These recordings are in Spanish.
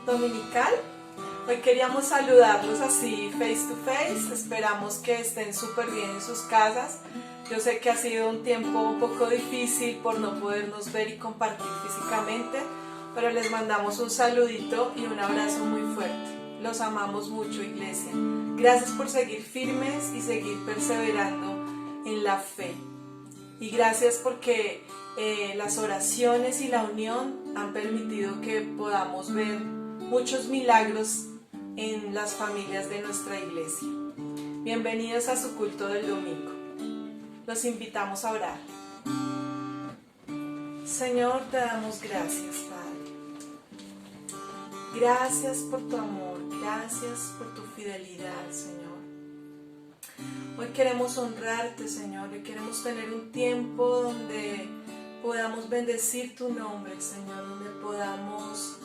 dominical. Hoy queríamos saludarlos así face to face. Esperamos que estén súper bien en sus casas. Yo sé que ha sido un tiempo un poco difícil por no podernos ver y compartir físicamente, pero les mandamos un saludito y un abrazo muy fuerte. Los amamos mucho, iglesia. Gracias por seguir firmes y seguir perseverando en la fe. Y gracias porque las oraciones y la unión han permitido que podamos ver muchos milagros en las familias de nuestra iglesia. Bienvenidos a su culto del domingo. Los invitamos a orar. Señor, te damos gracias, Padre. Gracias por tu amor, gracias por tu fidelidad, Señor. Hoy queremos honrarte, Señor, y queremos tener un tiempo donde podamos bendecir tu nombre, Señor, donde podamos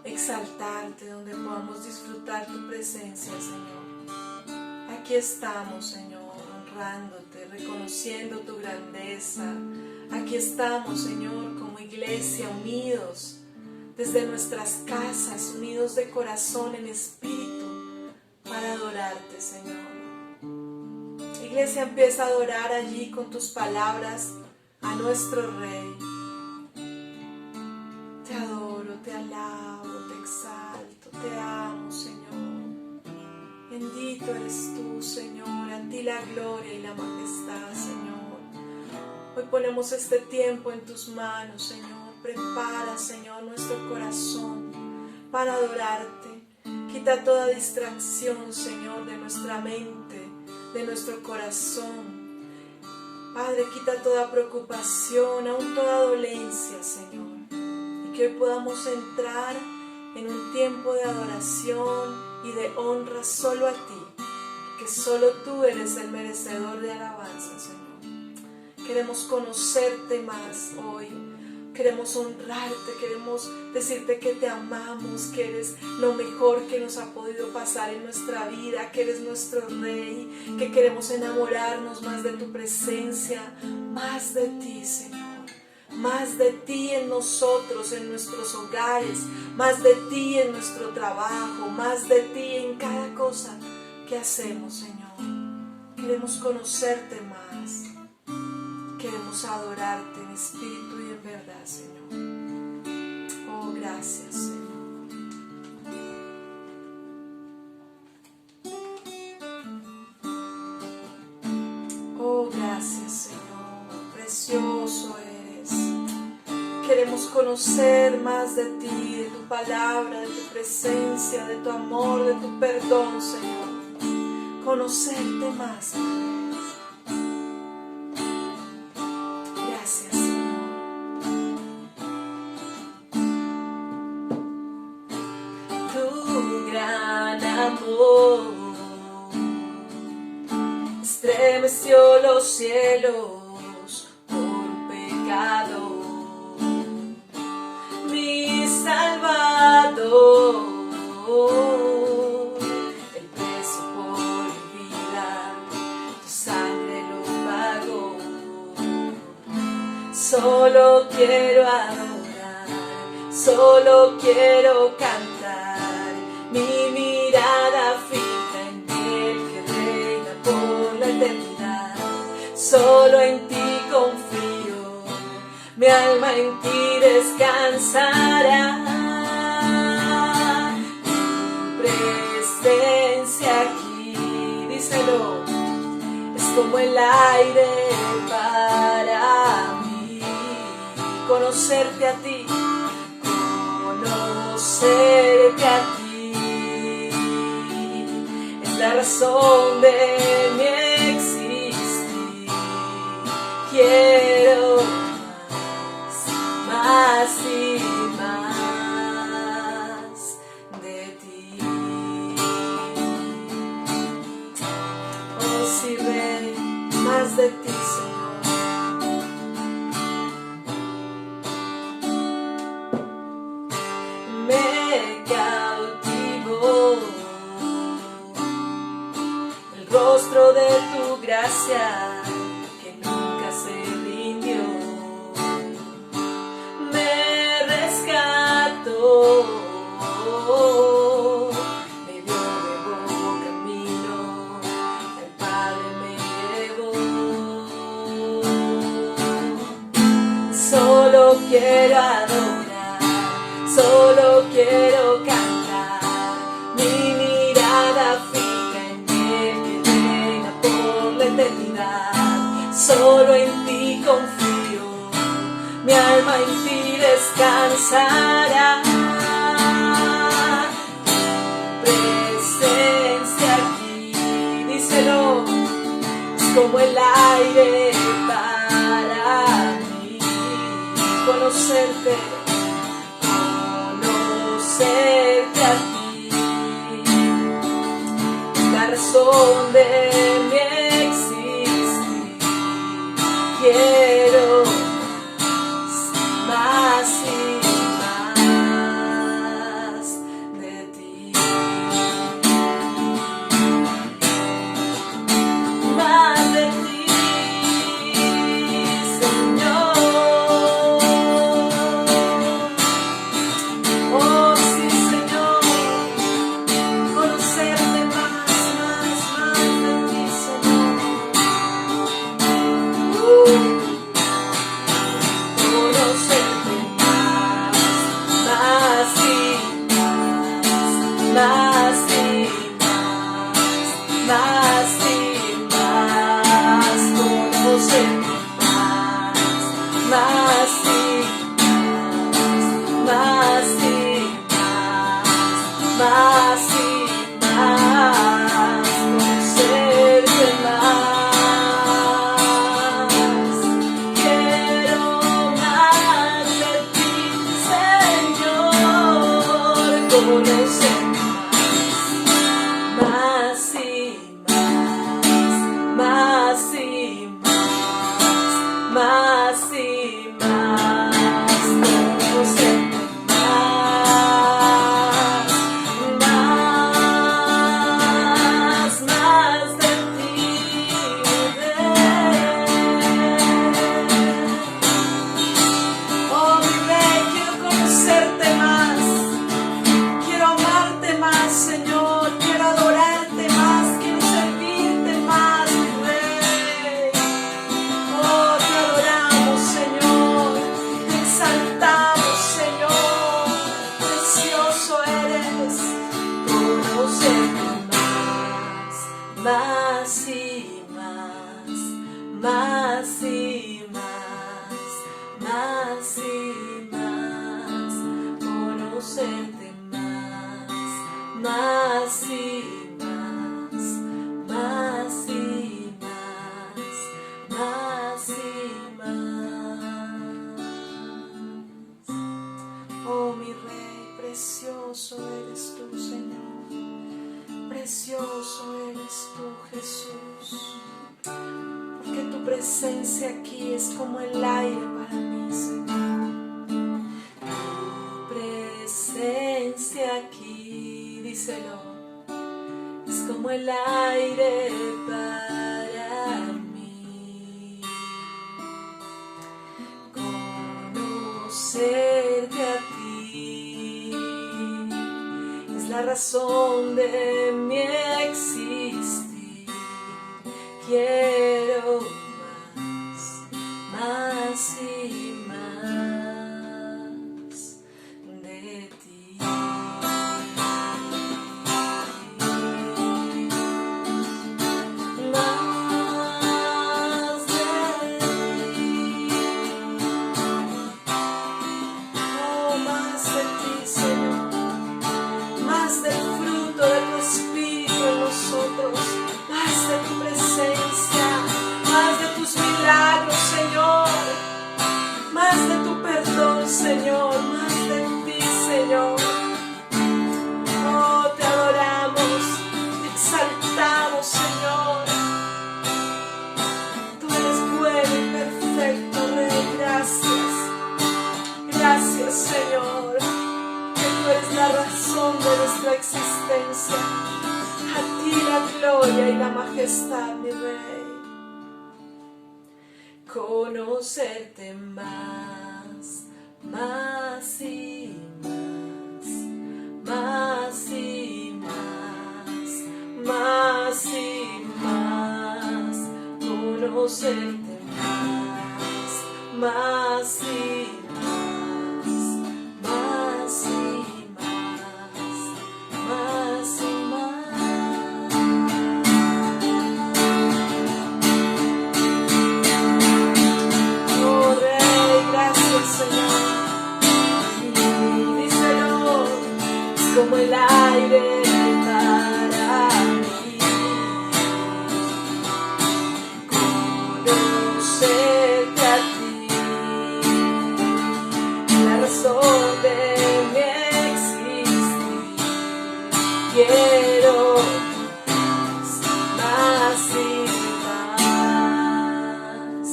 exaltarte, donde podamos disfrutar tu presencia, Señor. Aquí estamos, Señor, honrándote, reconociendo tu grandeza. Aquí estamos, Señor, como iglesia, unidos desde nuestras casas, unidos de corazón en espíritu, para adorarte, Señor. Iglesia, empieza a adorar allí con tus palabras a nuestro Rey. Te adoro, te alabo, te exalto, te amo, Señor. Bendito eres tú, Señor, a ti la gloria y la majestad, Señor. Hoy ponemos este tiempo en tus manos, Señor. Prepara, Señor, nuestro corazón para adorarte. Quita toda distracción, Señor, de nuestra mente, de nuestro corazón. Padre, quita toda preocupación, aún toda dolencia, Señor. Y que hoy podamos entrar en un tiempo de adoración y de honra solo a ti, que solo tú eres el merecedor de alabanza, Señor. Queremos conocerte más hoy. Queremos honrarte, queremos decirte que te amamos, que eres lo mejor que nos ha podido pasar en nuestra vida, que eres nuestro Rey, que queremos enamorarnos más de tu presencia, más de ti, Señor, más de ti en nosotros, en nuestros hogares, más de ti en nuestro trabajo, más de ti en cada cosa que hacemos, Señor. Queremos conocerte más. Queremos adorarte en espíritu y en verdad, Señor. Oh, gracias, Señor. Oh, gracias, Señor. Precioso eres. Queremos conocer más de ti, de tu palabra, de tu presencia, de tu amor, de tu perdón, Señor. Conocerte más, Padre. Estremeció los cielos por pecado, mi Salvador, el precio por vida, tu sangre lo pagó. Solo quiero adorar, solo quiero cantar, mi mirada fija en el que reina por la eternidad. Solo en ti confío, mi alma en ti descansará. Tu presencia aquí, díselo, es como el aire para mí. Conocerte a ti, conocerte a ti, es la razón de mi existir. Quiero más y más de ti. Oh, sí, Rey, más de ti, Señor. Me cautivó el rostro de tu gracia que nunca se rindió. Me rescató quiero adorar, solo quiero cantar, mi mirada fija en Él que reina por la eternidad. Solo en ti confío, mi alma en ti descansará. Tu presencia aquí, díselo, es como el aire para mí. Conocerte a ti, la razón de mi existir. Quiero más y más de ti, más de ti, Señor. Oh, sí, Señor, conocerte más de ti, Señor. Conocerte más y más y más y más, conocerte más y más y más y más, conocerte más. Quiero más de ti, Señor, conocerte más y más y más y más, conocerte más de ti, oh mi Rey, quiero conocerte más, quiero amarte más, Señor, quiero adorarte más, quiero servirte más, mi Rey. Oh, te adoramos, Señor, te exaltamos, Señor, precioso eres. Conocerte más y más y más y más, conocerte más y más y más y más. Oh, mi Rey, precioso eres tú, Señor, precioso eres tú, Jesús, porque tu presencia aquí es como el aire para mí, Señor. Tu presencia aquí, díselo, es como el aire para mí. Conocerte a ti es la razón de mi existir. Quiero más y más de ti. Más de ti. Oh, más de ti, Señor. Más del fruto de tu Espíritu en nosotros. Más de tu presencia. Más de tus milagros, Señor. Más de tu perdón, Señor. Más de ti, Señor. Oh, te adoramos, te exaltamos, Señor. Tú eres bueno y perfecto, Rey. Gracias. Gracias, Señor, que tú eres la razón de nuestra existencia. A ti la gloria y la majestad, mi Rey. Conocerte más y más y más y más, conocerte más y más. quiero más y más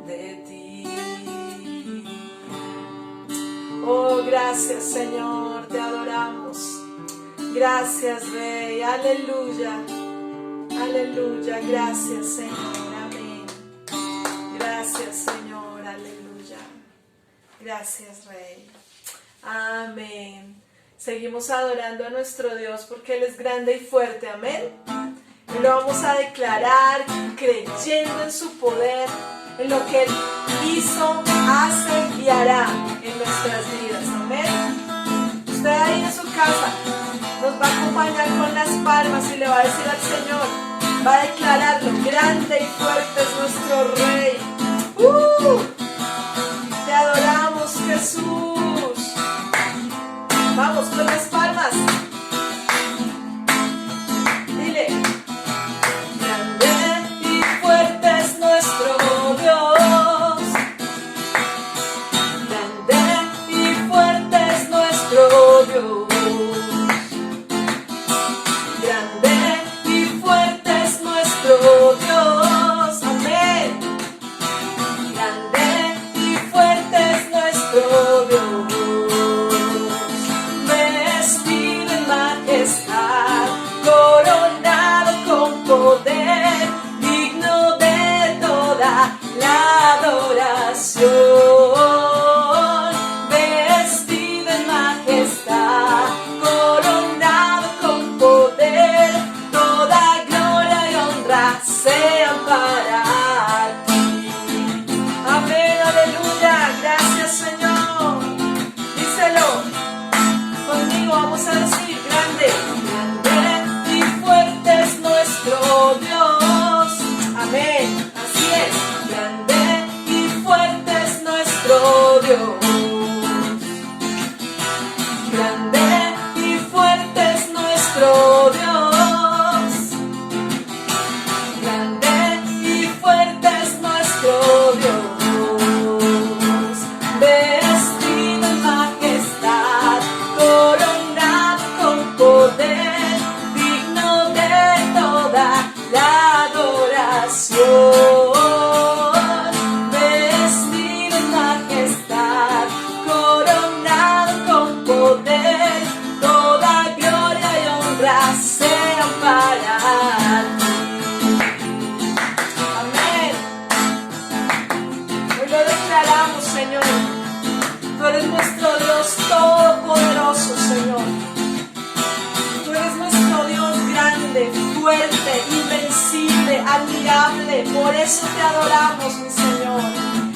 de ti. Oh, gracias, Señor, te adoramos. Gracias, Rey, aleluya, aleluya, gracias, Señor, amén. Gracias, Señor, aleluya. Gracias, Rey, amén. Seguimos adorando a nuestro Dios porque Él es grande y fuerte, amén. Y lo vamos a declarar creyendo en su poder, en lo que Él hizo, hace y hará en nuestras vidas, amén. Usted ahí en su casa nos va a acompañar con las palmas y le va a decir al Señor, va a declararlo, grande y fuerte es nuestro Rey. Te adoramos, Jesús. Vamos con las palmas. Dile, grande y fuerte es nuestro Dios. Grande y fuerte es nuestro Dios. Grande y fuerte es nuestro Dios, amén. Grande y fuerte es nuestro Dios, vestido en majestad, coronado con poder, digno de toda la adoración. Vestido en majestad, coronado con poder, toda gloria y honra sean para ti. Amén, aleluya, gracias, Señor. Díselo conmigo, vamos a decir, grande, grande y fuerte es nuestro Dios. Amén, así es, grande y fuerte es nuestro Dios. Grande y fuerte es nuestro Dios. Grande y fuerte es nuestro Dios. Vestido en majestad, coronado con poder, digno de toda la adoración. Vestido en majestad, coronado con poder, toda gloria y honra sean para ti. Amén. Hoy lo declaramos, Señor. Tú eres nuestro Dios todopoderoso, Señor. Tú eres nuestro Dios grande, fuerte, invencible, admirable. Por eso te adoramos, mi Señor.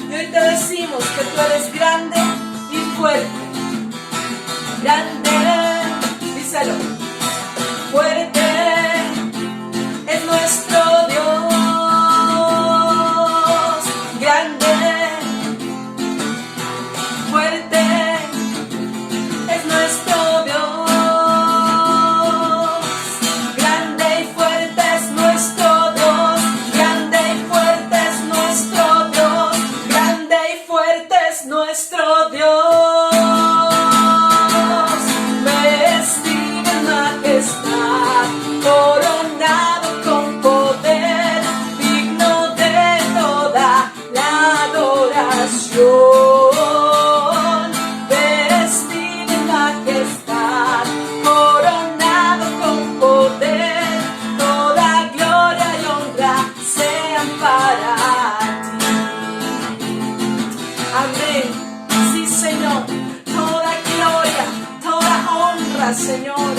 Y hoy te decimos que tú eres grande y fuerte. Grande, díselo. Fuerte es nuestro Dios. Grande, fuerte es nuestro Dios. Grande y fuerte es nuestro Dios. Grande y fuerte es nuestro Dios. Grande y fuerte es nuestro Dios. Vestido en majestad, coronado con poder, digno de toda la adoración. Vestido en majestad, coronado con poder, toda gloria y honra sean para ti. Amén. Sí, Señor. Toda gloria, toda honra, Señor.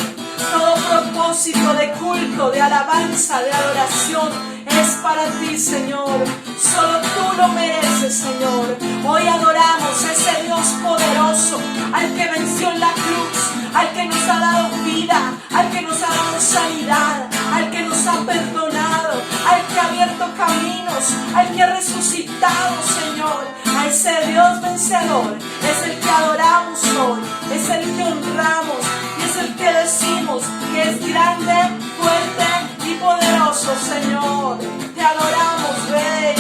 Todo propósito de culto, de alabanza, de adoración es para ti, Señor. Solo tú lo mereces, Señor. Hoy adoramos a ese Dios poderoso, al que venció en la cruz, al que nos ha dado vida, al que nos ha dado sanidad, al que nos ha perdonado, al que ha abierto caminos, al que ha resucitado, Señor. A ese Dios vencedor es el que adoramos hoy, es el que honramos y es el que decimos que es grande, fuerte y poderoso, Señor. Te adoramos, Rey.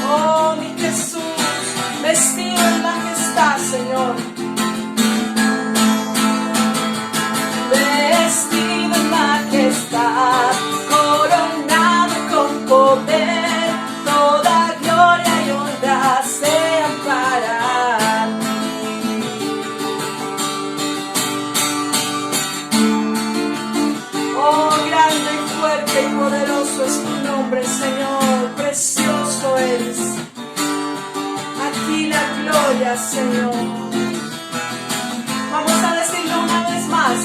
Oh, mi Jesús, vestido en majestad, Señor. Vestido en majestad. Señor, precioso eres. A ti la gloria, Señor. Vamos a decirlo una vez más.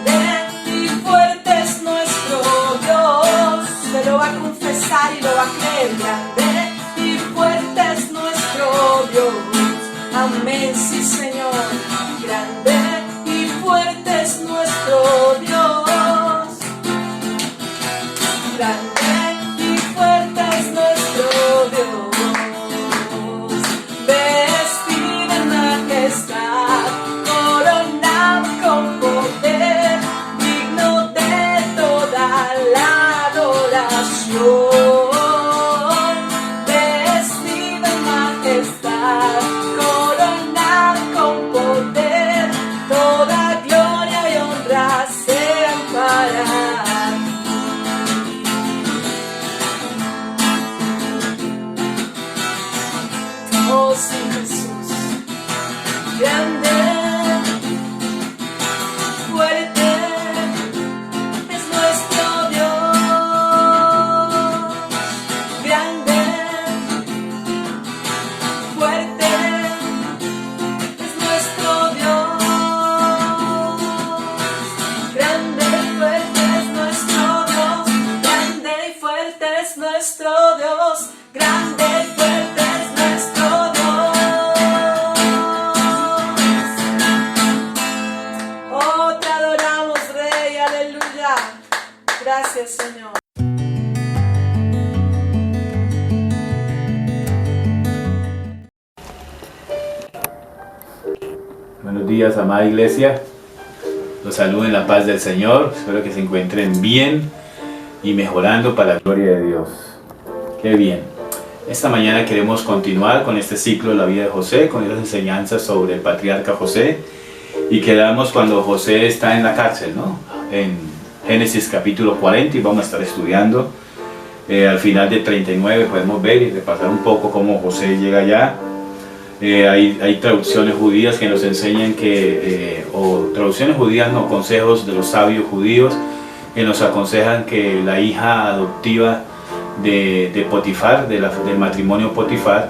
Grande y fuerte es nuestro Dios. Se lo va a confesar y lo va a creer. Grande y fuerte es nuestro Dios. Amén, sí, Señor. Grande y fuerte es nuestro Dios. Grande y fuerte es nuestro Dios. Vestido en majestad, coronado con poder, digno de toda la adoración. Vestido en majestad, coronado con poder, toda gloria y honra sean para ti. Oh, sí, Jesús, grande, fuerte es nuestro Dios. Grande, fuerte es nuestro Dios. Grande y fuerte es nuestro Dios. Grande y fuerte es nuestro Dios. Grande y fuerte es nuestro Dios. Oh, te adoramos, Rey, aleluya. Gracias, Señor. Buenos días, amada iglesia. Los saludo en la paz del Señor. Espero que se encuentren bien y mejorando para la gloria de Dios. Qué bien. Esta mañana queremos continuar con este ciclo de la vida de José, con esas enseñanzas sobre el patriarca José. Y quedamos cuando José está en la cárcel, ¿no? En Génesis capítulo 40, y vamos a estar estudiando. Al final de 39 podemos ver y repasar un poco cómo José llega allá. Hay traducciones judías que nos enseñan que, o traducciones judías, no, consejos de los sabios judíos que nos aconsejan que la hija adoptiva de Potifar, del matrimonio Potifar,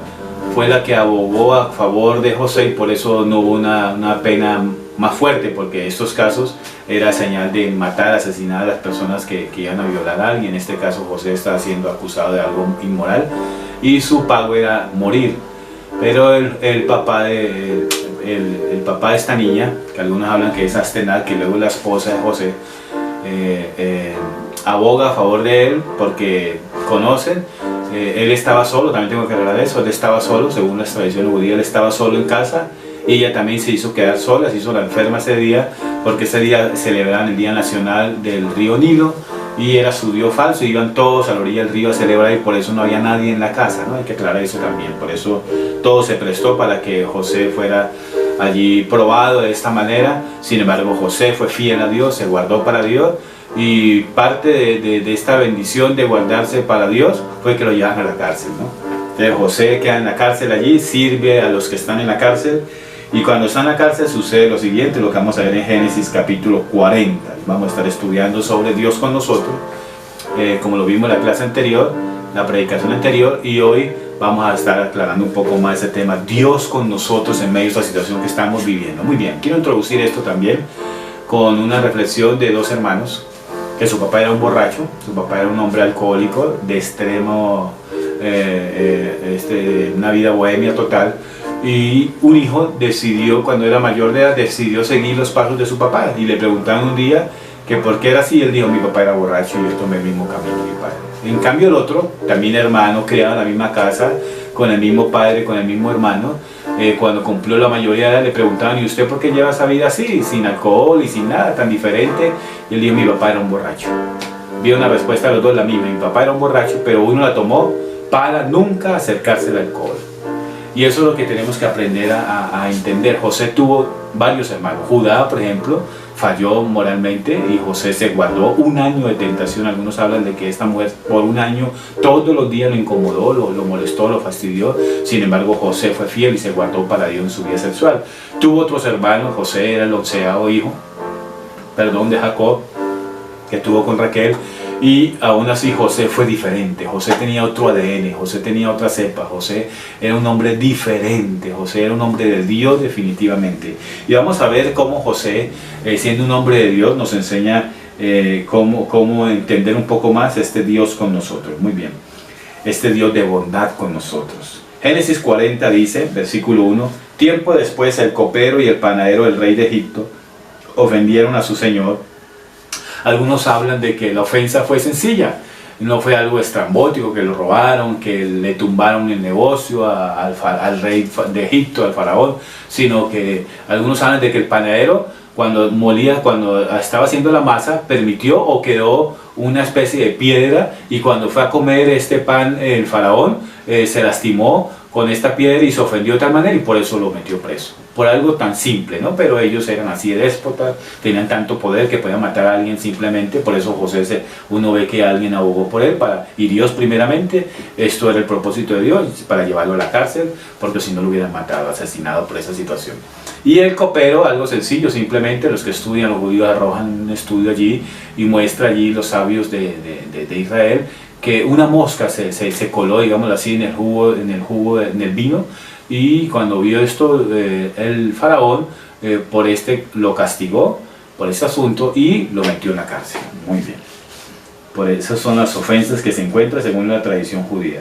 fue la que abogó a favor de José, y por eso no hubo una pena más fuerte, porque en estos casos era señal de matar, asesinar a las personas que iban a violar a alguien. En este caso José está siendo acusado de algo inmoral y su pago era morir. Pero el papá de esta niña, que algunos hablan que es Astenat, que luego es la esposa de José, aboga a favor de él porque conocen, él estaba solo, también tengo que hablar de eso, él estaba solo, según las tradiciones judías, él estaba solo en casa, y ella también se hizo quedar sola, se hizo la enferma ese día, porque ese día celebraban el Día Nacional del Río Nilo, y era su dios falso, y iban todos a la orilla del río a celebrar, y por eso no había nadie en la casa, ¿no? Hay que aclarar eso también, por eso todo se prestó para que José fuera allí probado de esta manera. Sin embargo, José fue fiel a Dios, se guardó para Dios, y parte de esta bendición de guardarse para Dios fue que lo llevan a la cárcel, ¿no? Entonces José queda en la cárcel allí, sirve a los que están en la cárcel, y cuando está en la cárcel sucede lo siguiente, lo que vamos a ver en Génesis capítulo 40. Vamos a estar estudiando sobre Dios con nosotros, como lo vimos en la clase anterior, la predicación anterior, y hoy vamos a estar aclarando un poco más ese tema, Dios con nosotros en medio de esta situación que estamos viviendo. Muy bien, quiero introducir esto también con una reflexión de dos hermanos, que su papá era un borracho, su papá era un hombre alcohólico de extremo, una vida bohemia total, y un hijo decidió, cuando era mayor de edad, decidió seguir los pasos de su papá, y le preguntaron un día que por qué era así. Él dijo: mi papá era borracho y yo tomé el mismo camino que mi padre. En cambio el otro, también hermano, criado en la misma casa, con el mismo padre, con el mismo hermano, cuando cumplió la mayoría de edad le preguntaban: ¿y usted por qué lleva esa vida así, sin alcohol y sin nada, tan diferente? Y él dijo: mi papá era un borracho. Vio una respuesta de los dos la misma: mi papá era un borracho, pero uno la tomó para nunca acercarse al alcohol. Y eso es lo que tenemos que aprender a entender. José tuvo varios hermanos. Judá, por ejemplo, falló moralmente y José se guardó un año de tentación. Algunos hablan de que esta mujer por un año todos los días lo incomodó, lo molestó, lo fastidió. Sin embargo, José fue fiel y se guardó para Dios en su vida sexual. Tuvo otros hermanos. José era el 11º hijo, de Jacob, que tuvo con Raquel. Y aún así José fue diferente. José tenía otro ADN, José tenía otra cepa. José era un hombre diferente. José era un hombre de Dios definitivamente. Y vamos a ver cómo José, siendo un hombre de Dios, nos enseña cómo entender un poco más este Dios con nosotros. Muy bien. Este Dios de bondad con nosotros. Génesis 40 dice, versículo 1, tiempo después el copero y el panadero del rey de Egipto ofendieron a su señor. Algunos hablan de que la ofensa fue sencilla, no fue algo estrambótico, que lo robaron, que le tumbaron el negocio al rey de Egipto, al faraón, sino que algunos hablan de que el panadero, cuando estaba haciendo la masa, permitió o quedó una especie de piedra, y cuando fue a comer este pan el faraón, se lastimó con esta piedra y se ofendió de tal manera, y por eso lo metió preso. Por algo tan simple, ¿no? Pero ellos eran así de déspotas, tenían tanto poder que podían matar a alguien simplemente. Por eso José, uno ve que alguien abogó por él, y Dios primeramente, esto era el propósito de Dios, para llevarlo a la cárcel, porque si no lo hubieran matado, asesinado por esa situación. Y el copero, algo sencillo, simplemente los que estudian, los judíos arrojan un estudio allí y muestra allí los sabios de Israel, que una mosca se coló, digámoslo así, en el vino, y cuando vio esto, el faraón lo castigó por ese asunto y lo metió en la cárcel. Muy bien. Por esas son las ofensas que se encuentran según la tradición judía.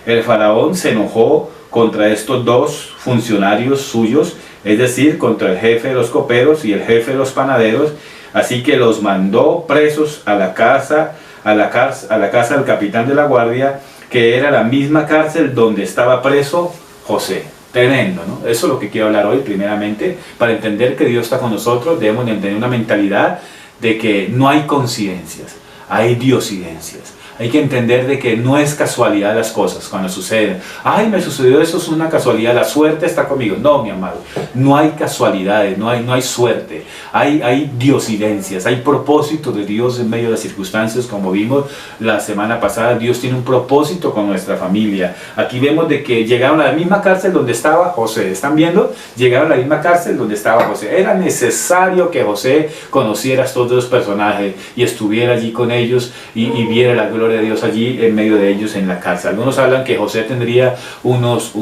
El faraón se enojó contra estos dos funcionarios suyos, es decir, contra el jefe de los coperos y el jefe de los panaderos, así que los mandó presos a la casa del capitán de la guardia, que era la misma cárcel donde estaba preso José. Tremendo, ¿no? Eso es lo que quiero hablar hoy primeramente. Para entender que Dios está con nosotros, debemos de tener una mentalidad de que no hay coincidencias, hay diosidencias. Hay que entender de que no es casualidad las cosas cuando suceden. Ay, me sucedió eso, es una casualidad, la suerte está conmigo. No, mi amado, no hay casualidades, no hay suerte. Hay diosidencias, hay propósito de Dios en medio de las circunstancias, como vimos la semana pasada. Dios tiene un propósito con nuestra familia. Aquí vemos de que llegaron a la misma cárcel donde estaba José. ¿Están viendo? Llegaron a la misma cárcel donde estaba José. Era necesario que José conociera a estos dos personajes y estuviera allí con ellos y viera la gloria de Dios allí en medio de ellos en la cárcel. Algunos hablan que José tendría unos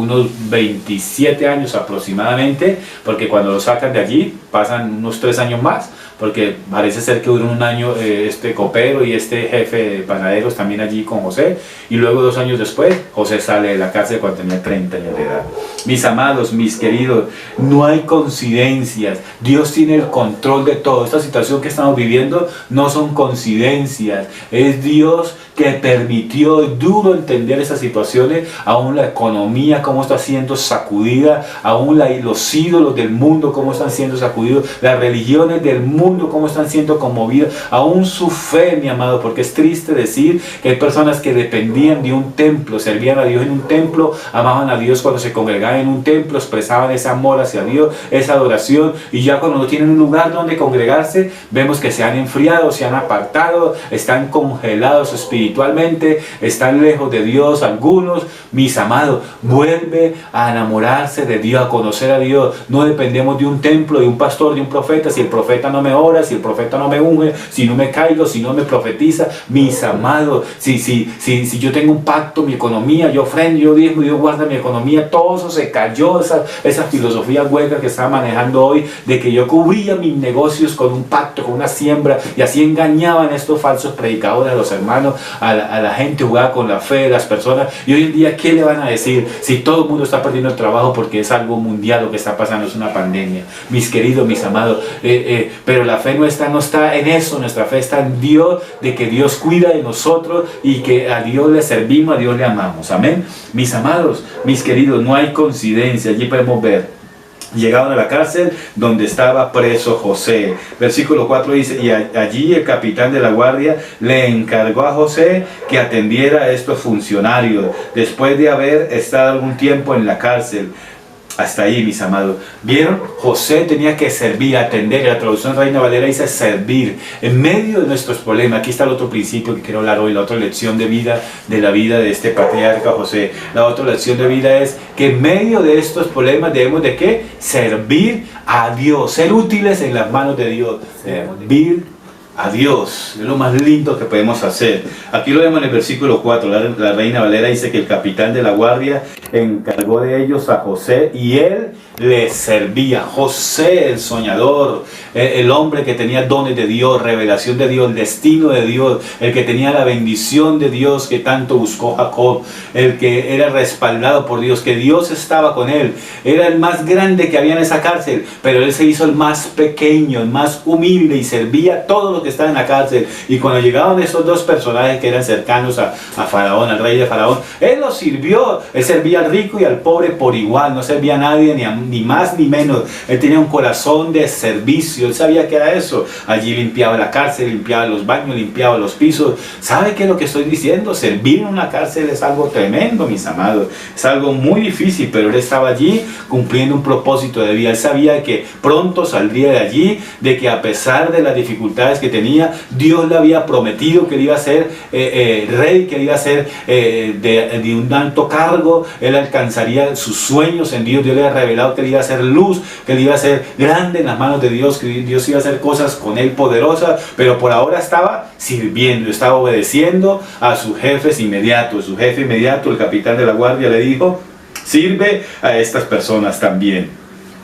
27 años aproximadamente, porque cuando lo sacan de allí pasan unos 3 años más, porque parece ser que duró un año este copero y este jefe de panaderos también allí con José, y luego 2 años después José sale de la cárcel cuando tenía 30 años de edad. Mis amados, mis queridos, no hay coincidencias. Dios tiene el control de todo. Esta situación que estamos viviendo no son coincidencias, es Dios que permitió. Duro entender esas situaciones, aún la economía cómo está siendo sacudida, aún los ídolos del mundo cómo están siendo sacudidos, las religiones del mundo cómo están siendo conmovidas, aún su fe, mi amado, porque es triste decir que hay personas que dependían de un templo, servían a Dios en un templo, amaban a Dios cuando se congregaban en un templo, expresaban ese amor hacia Dios, esa adoración, y ya cuando no tienen un lugar donde congregarse, vemos que se han enfriado, se han apartado, están congelados espiritualmente, están lejos de Dios algunos. Mis amados, vuelve a enamorarse de Dios, a conocer a Dios. No dependemos de un templo, de un pastor, de un profeta. Si el profeta no me ora, si el profeta no me unge, si no me caigo, si no me profetiza, mis amados, si yo tengo un pacto, mi economía, yo ofrendo, yo diezmo, Dios guarda mi economía, todo eso se cayó, esa filosofía hueca que estaba manejando hoy, de que yo cubría mis negocios con un pacto, con una siembra, y así engañaban estos falsos predicadores a los hermanos, a la gente, jugaba con la fe de las personas. Y hoy en día, ¿qué le van a decir si todo el mundo está perdiendo el trabajo porque es algo mundial lo que está pasando, es una pandemia? Mis queridos, mis amados, pero la fe nuestra no está en eso, nuestra fe está en Dios, de que Dios cuida de nosotros y que a Dios le servimos, a Dios le amamos. Amén. Mis amados, mis queridos, no hay coincidencia. Allí podemos ver. Llegaron a la cárcel donde estaba preso José. Versículo 4 dice, y allí el capitán de la guardia le encargó a José que atendiera a estos funcionarios, después de haber estado algún tiempo en la cárcel. Hasta ahí, mis amados. ¿Vieron? José tenía que servir, atender. La traducción Reina Valera dice servir. En medio de nuestros problemas, aquí está el otro principio que quiero hablar hoy, la otra lección de vida, de la vida de este patriarca José. La otra lección de vida es que en medio de estos problemas debemos de ¿qué? Servir a Dios, ser útiles en las manos de Dios. Servir a Dios. Es lo más lindo que podemos hacer. Aquí lo vemos en el versículo 4. La Reina Valera dice que el capitán de la guardia encargó de ellos a José y él les servía. José, el soñador, el hombre que tenía dones de Dios, revelación de Dios, el destino de Dios, el que tenía la bendición de Dios que tanto buscó Jacob, el que era respaldado por Dios, que Dios estaba con él. Era el más grande que había en esa cárcel, pero él se hizo el más pequeño, el más humilde y servía a todos los que estaban en la cárcel. Y cuando llegaban esos dos personajes que eran cercanos a Faraón, al rey de Faraón, él los sirvió. Él servía al rico y al pobre por igual, no servía a nadie ni más ni menos. Él tenía un corazón de servicio, él sabía que era eso. Allí limpiaba la cárcel, limpiaba los baños, limpiaba los pisos. ¿Sabe qué es lo que estoy diciendo? Servir en una cárcel es algo tremendo, mis amados. Es algo muy difícil, pero él estaba allí cumpliendo un propósito de vida. Él sabía que pronto saldría de allí, de que a pesar de las dificultades que tenía, Dios le había prometido que él iba a ser rey, que él iba a ser de un alto cargo. Él alcanzaría sus sueños en Dios. Dios le había revelado que él iba a ser luz, que él iba a ser grande en las manos de Dios, que Dios iba a hacer cosas con él poderosas, pero por ahora estaba sirviendo, estaba obedeciendo a sus jefes inmediatos. Su jefe inmediato, el capitán de la guardia, le dijo: sirve a estas personas también.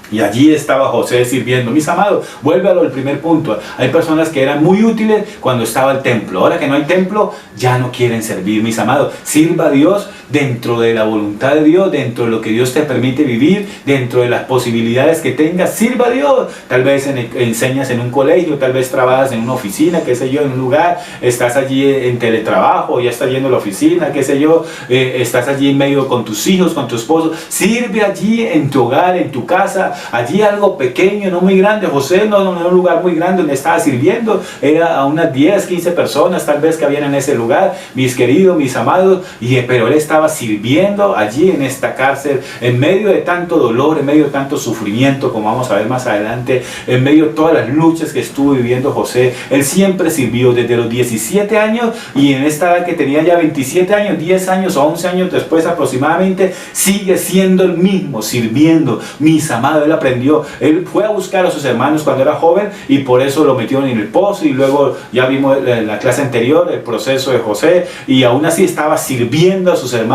Y allí estaba José sirviendo. Mis amados, vuelve al primer punto. Hay personas que eran muy útiles cuando estaba el templo. Ahora que no hay templo, ya no quieren servir. Mis amados, sirva a Dios dentro de la voluntad de Dios, dentro de lo que Dios te permite vivir, dentro de las posibilidades que tengas. Sirva a Dios. Tal vez enseñas en un colegio, tal vez trabajas en una oficina, qué sé yo, en un lugar. Estás allí en teletrabajo, ya estás yendo a la oficina, qué sé yo. Estás allí en medio con tus hijos, con tu esposo. Sirve allí en tu hogar, en tu casa. Allí algo pequeño, no muy grande. José no era un lugar muy grande donde estaba sirviendo. Era a unas 10, 15 personas tal vez que habían en ese lugar, mis queridos, mis amados. Pero él estaba sirviendo allí en esta cárcel, en medio de tanto dolor, en medio de tanto sufrimiento, como vamos a ver más adelante, en medio de todas las luchas que estuvo viviendo José. Él siempre sirvió desde los 17 años y en esta edad que tenía ya 27 años, 10 años o 11 años después aproximadamente, sigue siendo el mismo, sirviendo. Mis amados, él aprendió, él fue a buscar a sus hermanos cuando era joven y por eso lo metieron en el pozo, y luego ya vimos en la clase anterior el proceso de José, y aún así estaba sirviendo a sus hermanos,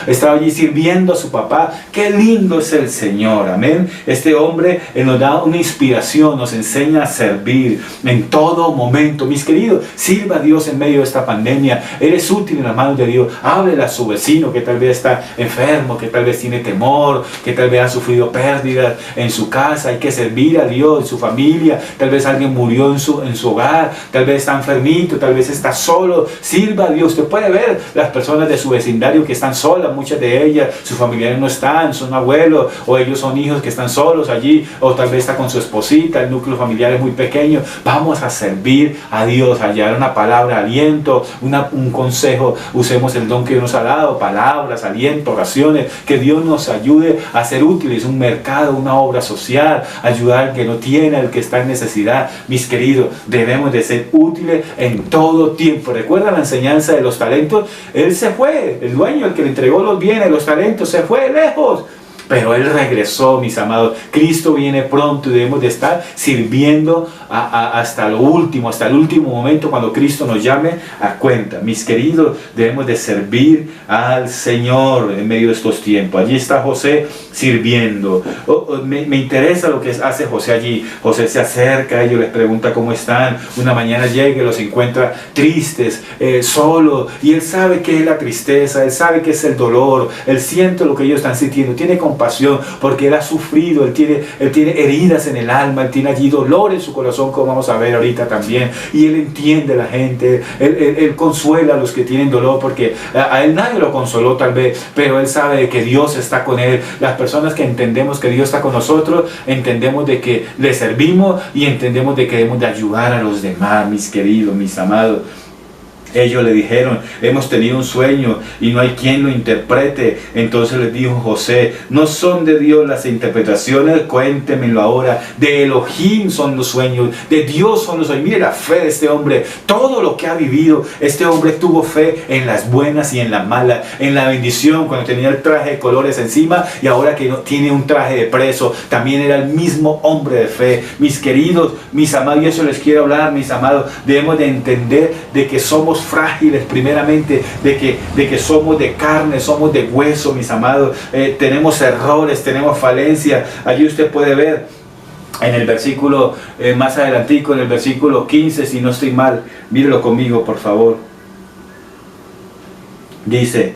estaba allí sirviendo a su papá. Qué lindo es el Señor, amén. Este hombre nos da una inspiración, nos enseña a servir en todo momento. Mis queridos, sirva a Dios en medio de esta pandemia. Eres útil en las manos de Dios. Háblele a su vecino que tal vez está enfermo, que tal vez tiene temor, que tal vez ha sufrido pérdidas en su casa. Hay que servir a Dios, en su familia. Tal vez alguien murió en su hogar, tal vez está enfermito, tal vez está solo. Sirva a Dios. Usted puede ver las personas de su vecindario que están solas, muchas de ellas, sus familiares no están, son abuelos o ellos son hijos que están solos allí, o tal vez está con su esposita, el núcleo familiar es muy pequeño. Vamos a servir a Dios, a hallar una palabra, aliento, un consejo. Usemos el don que Dios nos ha dado, palabras, aliento, oraciones, que Dios nos ayude a ser útiles, un mercado, una obra social, ayudar al que no tiene, al que está en necesidad. Mis queridos, debemos de ser útiles en todo tiempo. ¿Recuerda la enseñanza de los talentos? Él se fue, el dueño, el que le entregó los bienes, los talentos, se fue lejos. Pero Él regresó, mis amados. Cristo viene pronto y debemos de estar sirviendo hasta lo último, hasta el último momento cuando Cristo nos llame a cuenta. Mis queridos, debemos de servir al Señor en medio de estos tiempos. Allí está José sirviendo. Me interesa lo que hace José allí. José se acerca a ellos, les pregunta cómo están. Una mañana llega y los encuentra tristes, solos. Y él sabe qué es la tristeza, él sabe qué es el dolor, él siente lo que ellos están sintiendo. Tiene compasión porque él ha sufrido, él tiene heridas en el alma, él tiene allí dolor en su corazón, como vamos a ver ahorita también, y él entiende a la gente, él consuela a los que tienen dolor, porque a él nadie lo consoló tal vez, pero él sabe que Dios está con él. Las personas que entendemos que Dios está con nosotros, entendemos de que le servimos y entendemos de que debemos de ayudar a los demás, mis queridos, mis amados. Ellos le dijeron: hemos tenido un sueño y no hay quien lo interprete. Entonces les dijo José: no son de Dios las interpretaciones, cuéntemelo ahora. De Elohim son los sueños, de Dios son los sueños. Mire la fe de este hombre, todo lo que ha vivido. Este hombre tuvo fe en las buenas y en las malas, en la bendición cuando tenía el traje de colores encima, y ahora que no tiene un traje de preso, también era el mismo hombre de fe. Mis queridos, mis amados, y eso les quiero hablar, mis amados, debemos de entender de que somos frágiles primeramente, de que somos de carne, somos de hueso, mis amados. Tenemos errores, tenemos falencias. Allí usted puede ver en el versículo, más adelantico, en el versículo 15, si no estoy mal, mírelo conmigo por favor. Dice: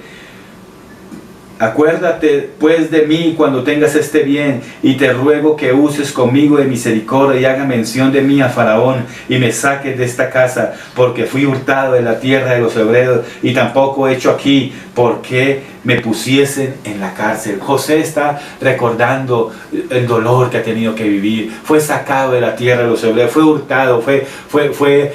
acuérdate pues de mí cuando tengas este bien, y te ruego que uses conmigo de misericordia y haga mención de mí a Faraón, y me saques de esta casa, porque fui hurtado de la tierra de los hebreos, y tampoco he hecho aquí porque me pusiesen en la cárcel. José está recordando el dolor que ha tenido que vivir. Fue sacado de la tierra de los hebreos, fue hurtado, fue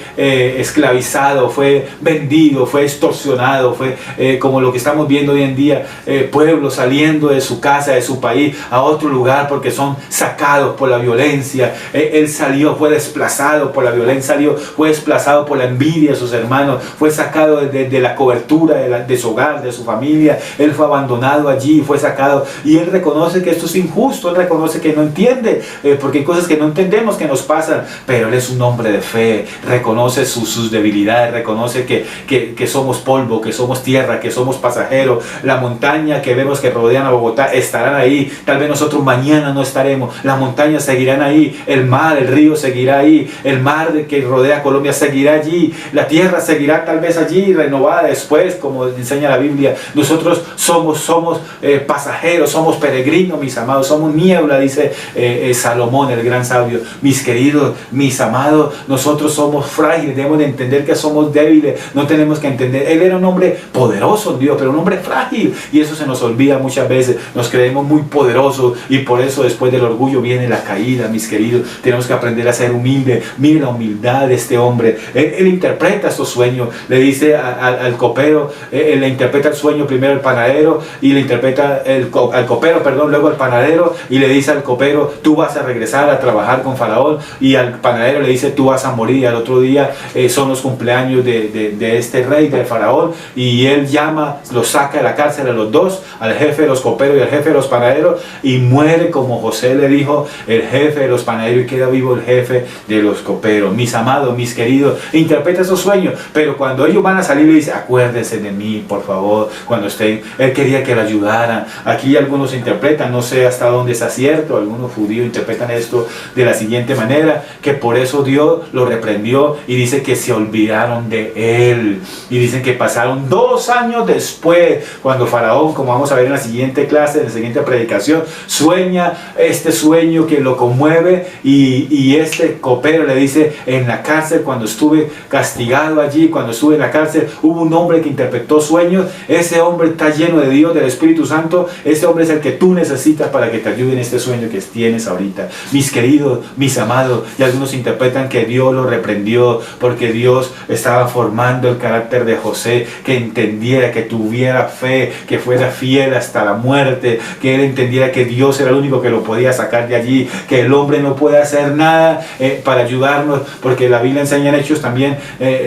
esclavizado, fue vendido, fue extorsionado, fue como lo que estamos viendo hoy en día, pueblos saliendo de su casa, de su país, a otro lugar porque son sacados por la violencia. Él salió, fue desplazado por la violencia, fue desplazado por la envidia de sus hermanos, fue sacado de la cobertura de su hogar, de su familia. Él fue abandonado allí, fue sacado, y él reconoce que esto es injusto, él reconoce que no entiende, porque hay cosas que no entendemos que nos pasan, pero él es un hombre de fe, reconoce sus debilidades, reconoce que somos polvo, que somos tierra, que somos pasajeros. La montaña que vemos que rodean a Bogotá estarán ahí, tal vez nosotros mañana no estaremos, las montañas seguirán ahí, el mar, el río seguirá ahí, el mar que rodea Colombia seguirá allí, la tierra seguirá tal vez allí, renovada después, como enseña la Biblia. Nosotros somos pasajeros, somos peregrinos, mis amados, somos niebla, dice Salomón, el gran sabio. Mis queridos, mis amados, nosotros somos frágiles, debemos de entender que somos débiles, no tenemos que entender. Él era un hombre poderoso en Dios, pero un hombre frágil, y eso se nos olvida muchas veces. Nos creemos muy poderosos, y por eso después del orgullo viene la caída, mis queridos. Tenemos que aprender a ser humildes. Mire la humildad de este hombre. Él interpreta estos sueños, le dice al copero, él le interpreta el sueño primero al panadero, y le interpreta al copero, luego al panadero, y le dice al copero: tú vas a regresar a trabajar con Faraón, y al panadero le dice: tú vas a morir. Y al otro día son los cumpleaños de este rey, del Faraón, y él llama, los saca de la cárcel a los dos, al jefe de los coperos y al jefe de los panaderos, y muere como José le dijo el jefe de los panaderos, y queda vivo el jefe de los coperos. Mis amados, mis queridos, interpreta esos sueños, pero cuando ellos van a salir, le dice: acuérdense de mí, por favor, cuando estén. Él quería que lo ayudaran. Aquí algunos interpretan, no sé hasta dónde es cierto, algunos judíos interpretan esto de la siguiente manera, que por eso Dios lo reprendió, y dice que se olvidaron de él, y dicen que pasaron 2 años después, cuando Faraón, como vamos a ver en la siguiente clase, en la siguiente predicación, sueña este sueño que lo conmueve, y este copero le dice: en la cárcel, cuando estuve castigado allí, cuando estuve en la cárcel, hubo un hombre que interpretó sueños. Ese hombre está lleno de Dios, del Espíritu Santo. Ese hombre es el que tú necesitas para que te ayude en este sueño que tienes ahorita. Mis queridos, mis amados, y algunos interpretan que Dios lo reprendió porque Dios estaba formando el carácter de José, que entendiera, que tuviera fe, que fuera fiel hasta la muerte, que él entendiera que Dios era el único que lo podía sacar de allí, que el hombre no puede hacer nada para ayudarnos, porque la Biblia enseña en Hechos también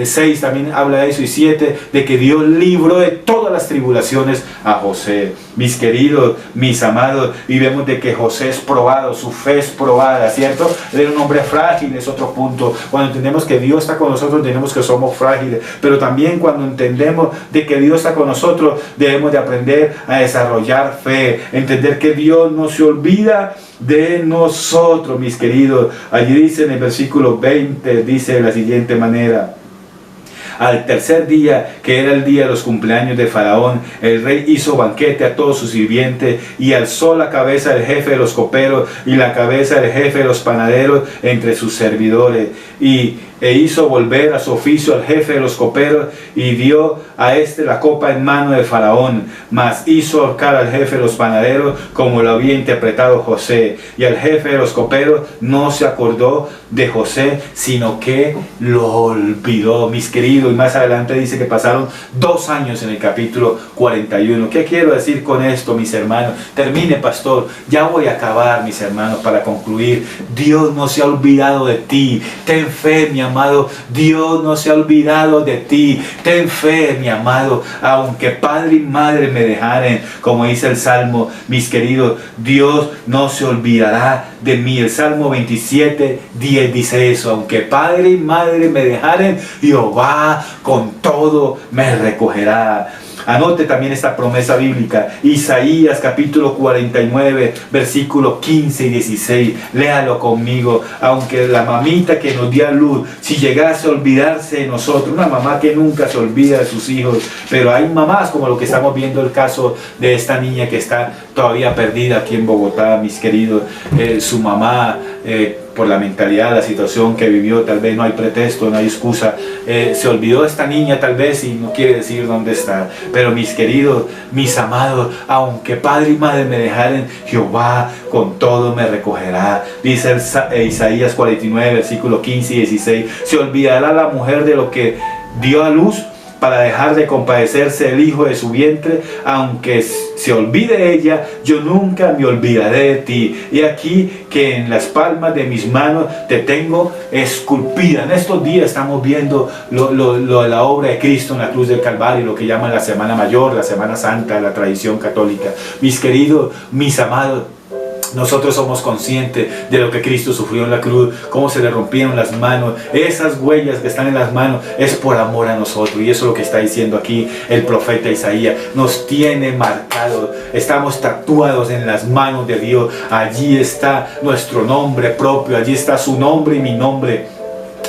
6, también habla de eso, y 7, de que Dios libró de todas las tribulaciones a José. Mis queridos, mis amados, y vemos de que José es probado, su fe es probada, ¿cierto? Él era un hombre frágil, es otro punto. Cuando entendemos que Dios está con nosotros, entendemos que somos frágiles, pero también cuando entendemos de que Dios está con nosotros, debemos de aprender a desarrollar fe, entender que Dios no se olvida de nosotros, mis queridos. Allí dice en el versículo 20, dice de la siguiente manera: al tercer día, que era el día de los cumpleaños de Faraón, el rey hizo banquete a todos sus sirvientes, y alzó la cabeza del jefe de los coperos y la cabeza del jefe de los panaderos entre sus servidores. Y e hizo volver a su oficio al jefe de los coperos y dio a éste la copa en mano de Faraón, mas hizo ahorcar al jefe de los panaderos como lo había interpretado José, y al jefe de los coperos no se acordó de José, sino que lo olvidó, mis queridos. Y más adelante dice que pasaron 2 años en el capítulo 41. ¿Qué quiero decir con esto, mis hermanos? Termine, pastor, ya voy a acabar, mis hermanos, para concluir. Dios no se ha olvidado de ti. Ten fe, mi amado. Dios no se ha olvidado de ti. Ten fe, mi amado. Aunque padre y madre me dejaren, como dice el Salmo, mis queridos, Dios no se olvidará de mí. El Salmo 27:10 dice eso: aunque padre y madre me dejaren, Jehová con todo me recogerá. Anote también esta promesa bíblica, Isaías capítulo 49, versículos 15 y 16. Léalo conmigo. Aunque la mamita que nos dio a luz, si llegase a olvidarse de nosotros, una mamá que nunca se olvida de sus hijos, pero hay mamás como lo que estamos viendo, el caso de esta niña que está todavía perdida aquí en Bogotá, mis queridos. Su mamá, por la mentalidad, la situación que vivió, tal vez no hay pretexto, no hay excusa, se olvidó de esta niña tal vez y no quiere decir dónde está. Pero mis queridos, mis amados, aunque padre y madre me dejaren, Jehová con todo me recogerá. Dice Isaías 49, versículos 15 y 16. ¿Se olvidará la mujer de lo que dio a luz para dejar de compadecerse el hijo de su vientre? Aunque se olvide ella, yo nunca me olvidaré de ti. Y aquí que en las palmas de mis manos te tengo esculpida. En estos días estamos viendo lo de la obra de Cristo en la cruz del Calvario, lo que llaman la Semana Mayor, la Semana Santa de la tradición católica. Mis queridos, mis amados, nosotros somos conscientes de lo que Cristo sufrió en la cruz, cómo se le rompieron las manos. Esas huellas que están en las manos es por amor a nosotros, y eso es lo que está diciendo aquí el profeta Isaías. Nos tiene marcados, estamos tatuados en las manos de Dios. Allí está nuestro nombre propio, allí está su nombre y mi nombre.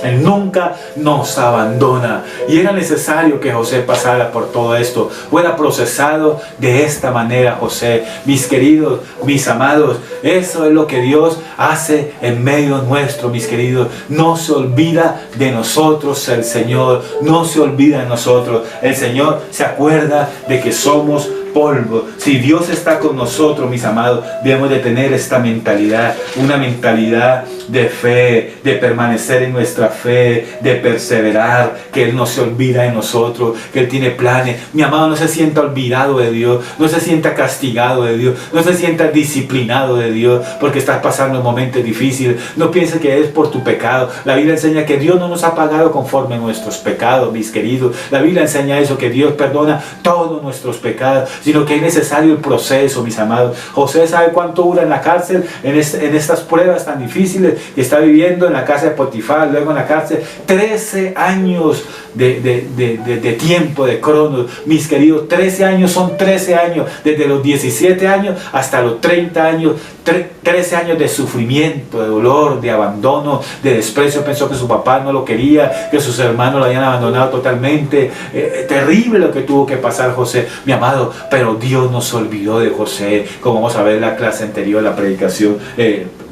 Él nunca nos abandona. Y era necesario que José pasara por todo esto. Fuera procesado de esta manera José. Mis queridos, mis amados, eso es lo que Dios hace en medio nuestro, mis queridos. No se olvida de nosotros el Señor. No se olvida de nosotros. El Señor se acuerda de que somos polvo. Si Dios está con nosotros, mis amados, debemos de tener esta mentalidad, una mentalidad de fe, de permanecer en nuestra fe, de perseverar, que Él no se olvida de nosotros, que Él tiene planes. Mi amado, no se sienta olvidado de Dios, no se sienta castigado de Dios, no se sienta disciplinado de Dios porque estás pasando momentos difíciles. No pienses que es por tu pecado. La Biblia enseña que Dios no nos ha pagado conforme a nuestros pecados, mis queridos. La Biblia enseña eso, que Dios perdona todos nuestros pecados, sino que es necesario el proceso, mis amados. José sabe cuánto dura en la cárcel, en estas pruebas tan difíciles que está viviendo en la casa de Potifar, luego en la cárcel. 13 años de tiempo, de cronos, mis queridos. 13 años son 13 años, desde los 17 años hasta los 30 años. 13 años de sufrimiento, de dolor, de abandono, de desprecio. Pensó que su papá no lo quería, que sus hermanos lo habían abandonado totalmente. Terrible lo que tuvo que pasar José, mi amado. Pero Dios no se olvidó de José, como vamos a ver en la clase anterior, la predicación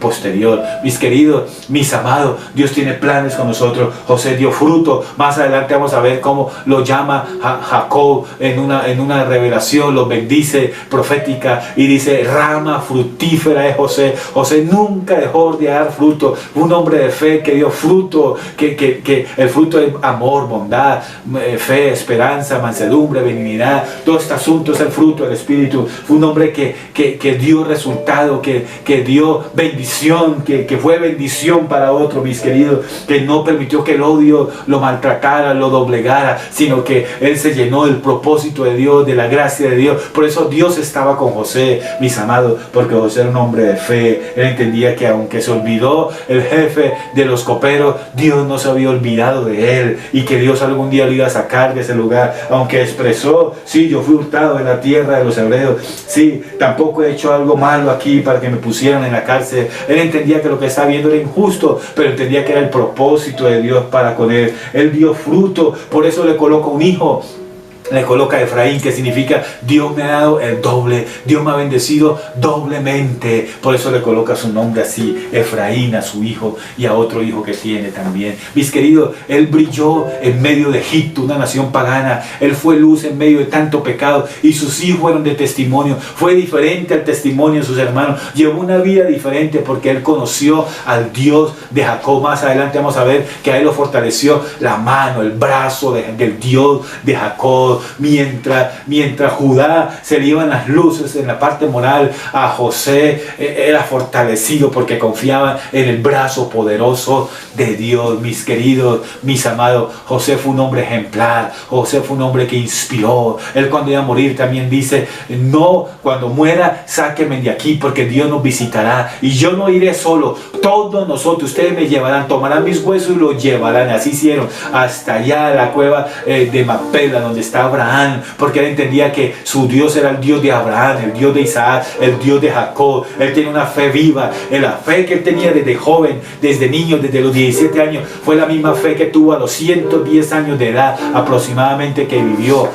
posterior. Mis queridos, mis amados, Dios tiene planes con nosotros. José dio fruto. Más adelante vamos a ver cómo lo llama Jacob en una revelación, lo bendice profética y dice: rama fructífera es José. José nunca dejó de dar fruto. Un hombre de fe que dio fruto, que el fruto es amor, bondad, fe, esperanza, mansedumbre, benignidad. Todo este asunto es el fruto del Espíritu. Fue un hombre que dio resultado, que dio bendición, que fue bendición para otros, mis queridos, que no permitió que el odio lo maltratara, lo doblegara, sino que él se llenó del propósito de Dios, de la gracia de Dios. Por eso Dios estaba con José, mis amados, porque José era un hombre de fe. Él entendía que aunque se olvidó el jefe de los coperos, Dios no se había olvidado de él, y que Dios algún día lo iba a sacar de ese lugar. Aunque expresó: sí, yo fui hurtado en la tierra de los hebreos, sí, tampoco he hecho algo malo aquí para que me pusieran en la cárcel. Él entendía que lo que estaba viendo era injusto, pero entendía que era el propósito de Dios para con él. Él dio fruto, por eso le colocó un hijo Le coloca Efraín, que significa Dios me ha dado el doble, Dios me ha bendecido doblemente. Por eso le coloca su nombre así, Efraín, a su hijo y a otro hijo que tiene también. Mis queridos, él brilló en medio de Egipto, una nación pagana. Él fue luz en medio de tanto pecado y sus hijos fueron de testimonio. Fue diferente al testimonio de sus hermanos. Llevó una vida diferente porque él conoció al Dios de Jacob. Más adelante vamos a ver que a él lo fortaleció la mano, el brazo del Dios de Jacob. Mientras Judá se le iban las luces en la parte moral, a José era fortalecido porque confiaba en el brazo poderoso de Dios. Mis queridos, mis amados, José fue un hombre ejemplar. José fue un hombre que inspiró. Él cuando iba a morir también dice: no, cuando muera sáquenme de aquí porque Dios nos visitará y yo no iré solo, todos nosotros, ustedes me llevarán, tomarán mis huesos y los llevarán. Así hicieron hasta allá a la cueva de Macpela, donde está Abraham, porque él entendía que su Dios era el Dios de Abraham, el Dios de Isaac, el Dios de Jacob. Él tenía una fe viva. La fe que él tenía desde joven, desde niño, desde los 17 años, fue la misma fe que tuvo a los 110 años de edad aproximadamente que vivió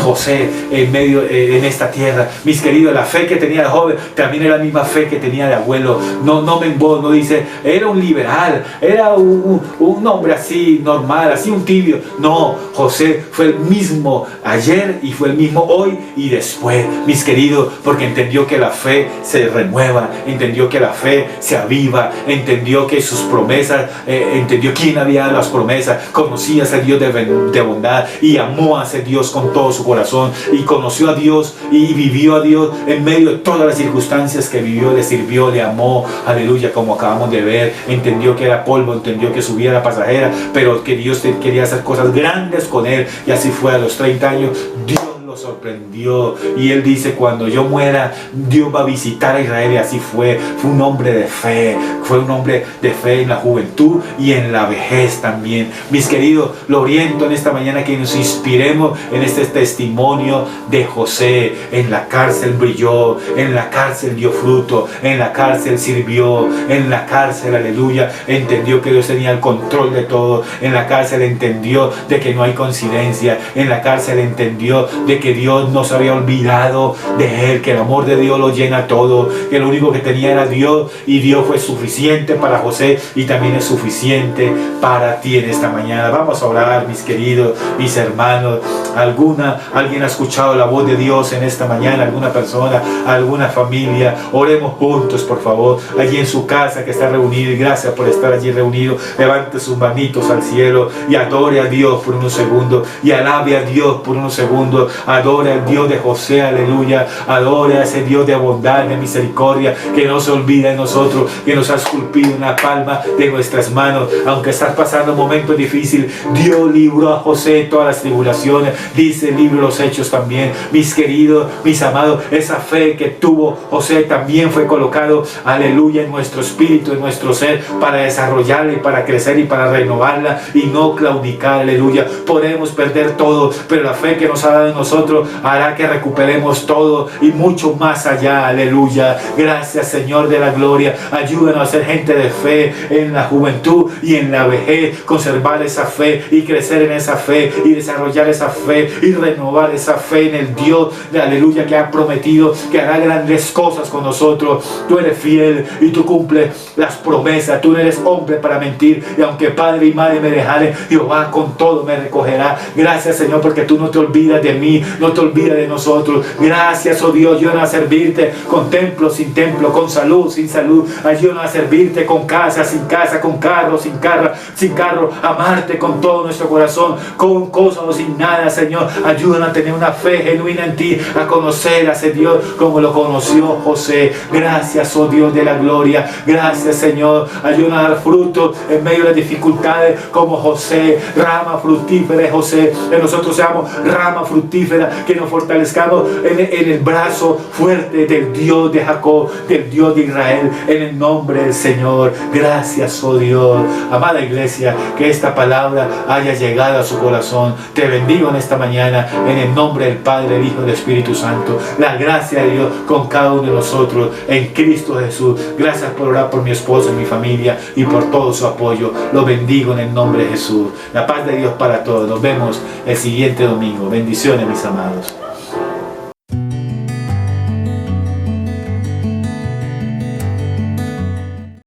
José en esta tierra. Mis queridos, la fe que tenía de joven también era la misma fe que tenía de abuelo. No menguó, no dice era un liberal, era un hombre así normal, así un tibio. No, José fue el mismo ayer y fue el mismo hoy y después, mis queridos, porque entendió que la fe se renueva, entendió que la fe se aviva, entendió que sus promesas, entendió quién había dado las promesas, conocía a ese Dios de bondad y amó a ese Dios con todo su corazón y conoció a Dios y vivió a Dios en medio de todas las circunstancias que vivió. Le sirvió, le amó, aleluya, como acabamos de ver. Entendió que era polvo, entendió que su vida era pasajera, pero que Dios quería hacer cosas grandes con él, y así fue. A los 30 años Dios lo sorprendió y él dice: cuando yo muera Dios va a visitar a Israel. Y así fue. Fue un hombre de fe, fue un hombre de fe en la juventud y en la vejez también. Mis queridos, lo oriento en esta mañana que nos inspiremos en este testimonio de José. En la cárcel brilló, en la cárcel dio fruto, en la cárcel sirvió, en la cárcel, aleluya, entendió que Dios tenía el control de todo. En la cárcel entendió de que no hay coincidencia. En la cárcel entendió de que Dios no se había olvidado de él, que el amor de Dios lo llena todo, que lo único que tenía era Dios, y Dios fue suficiente para José y también es suficiente para ti en esta mañana. Vamos a orar, mis queridos, mis hermanos. Alguien ha escuchado la voz de Dios en esta mañana, alguna persona, alguna familia. Oremos juntos, por favor, allí en su casa que está reunido, y gracias por estar allí reunido. Levante sus manitos al cielo y adore a Dios por unos segundos, y alabe a Dios por unos segundos. Adore al Dios de José, aleluya. Adore a ese Dios de bondad, de misericordia, que no se olvida de nosotros, que nos ha esculpido en la palma de nuestras manos. Aunque estás pasando un momento difícil, Dios libró a José de todas las tribulaciones. Dice el libro de los Hechos también. Mis queridos, mis amados, esa fe que tuvo José también fue colocado, aleluya, en nuestro espíritu, en nuestro ser, para desarrollarla y para crecer y para renovarla y no claudicar, aleluya. Podemos perder todo, pero la fe que nos ha dado en nosotros hará que recuperemos todo y mucho más allá, aleluya. Gracias, Señor de la gloria. Ayúdanos a ser gente de fe en la juventud y en la vejez, conservar esa fe y crecer en esa fe y desarrollar esa fe y renovar esa fe en el Dios de aleluya, que ha prometido que hará grandes cosas con nosotros. Tú eres fiel y tú cumples las promesas. Tú no eres hombre para mentir, y aunque padre y madre me dejaren, Jehová con todo me recogerá. Gracias, Señor, porque tú no te olvidas de mí, no te olvidas de nosotros. Gracias, oh Dios. Ayúdanos a servirte con templo, sin templo, con salud, sin salud. Ayúdanos a servirte con casa, sin casa, con carro, sin carro. Amarte con todo nuestro corazón, con cosas o sin nada, Señor. Ayúdanos a tener una fe genuina en ti, a conocer a ese Dios como lo conoció José. Gracias, oh Dios de la gloria. Gracias, Señor. Ayúdanos a dar fruto en medio de las dificultades como José. Rama fructífera, José. Que nosotros seamos rama fructífera fructífera, que nos fortalezcamos en el brazo fuerte del Dios de Jacob, del Dios de Israel, en el nombre del Señor. Gracias, oh Dios. Amada iglesia, que esta palabra haya llegado a su corazón. Te bendigo en esta mañana, en el nombre del Padre, del Hijo y del Espíritu Santo. La gracia de Dios con cada uno de nosotros, en Cristo Jesús. Gracias por orar por mi esposo y mi familia y por todo su apoyo. Lo bendigo en el nombre de Jesús. La paz de Dios para todos. Nos vemos el siguiente domingo. Bendiciones, mis amados.